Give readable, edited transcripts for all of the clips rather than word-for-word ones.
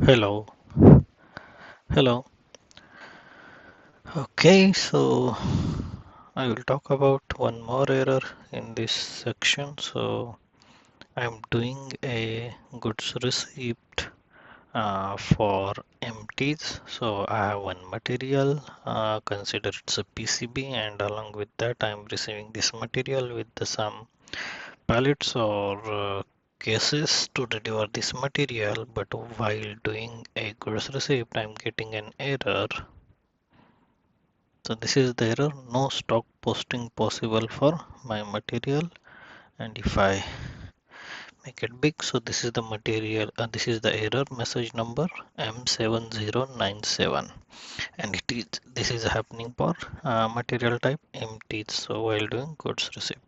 Hello, hello. Okay, so I will talk about one more error in this section. So I'm doing a goods receipt for empties. So I have one material, consider it's a PCB, and along with that, I'm receiving this material with some pallets or cases to deliver this material. But while doing a goods receipt, I'm getting an error. So this is the error, no stock posting possible for my material. And if I make it big, so this is the material, this is the error message number M7097, and this is happening for material type empty. So while doing goods receipt,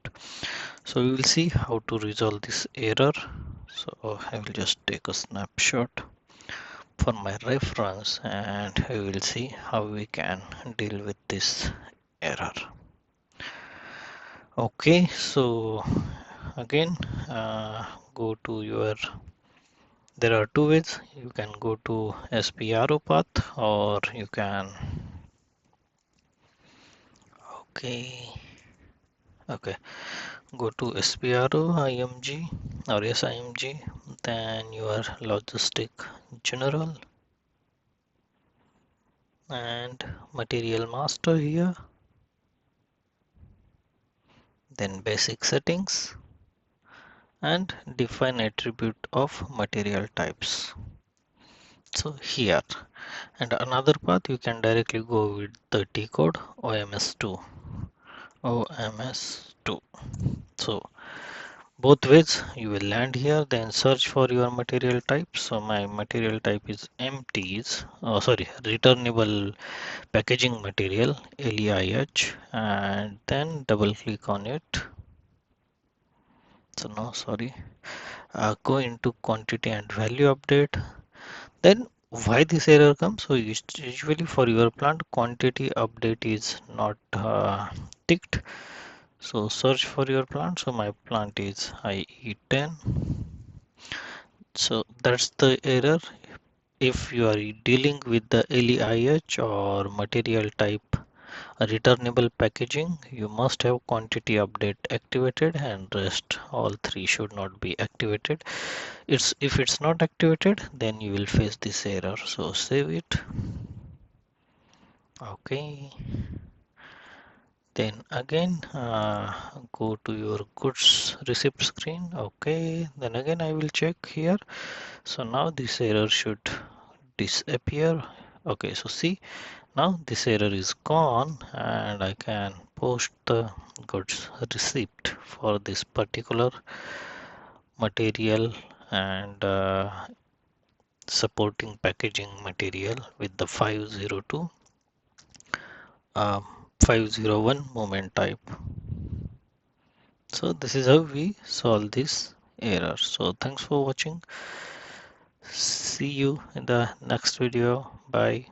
so we will see how to resolve this error. So I will just take a snapshot for my reference, and we will see how we can deal with this error. Okay, so again, go to your, there are two ways. You can go to SPRO path, or you can, okay, okay, go to SPRO IMG or SIMG, then your logistic general and material master here, then basic settings and define attribute of material types. So here, and another path, you can directly go with the T code OMS2. OMS2. So both ways you will land here, then search for your material type. So my material type is empties, oh sorry, returnable packaging material, LEIH, and then double click on it. So no, sorry, go into quantity and value update. Then why this error comes? So usually for your plant, quantity update is not ticked. So search for your plant. So my plant is IE10. So that's the error. If you are dealing with the LEIH or material type returnable packaging, you must have quantity update activated, and rest all three should not be activated. It's if it's not activated, then you will face this error. So save it. Okay, then again go to your goods receipt screen. Okay, then again I will check here. So now this error should disappear. Okay, so see, now this error is gone, and I can post the goods receipt for this particular material and supporting packaging material with the 502 um, 501 moment type. So this is how we solve this error. So thanks for watching. See you in the next video. Bye.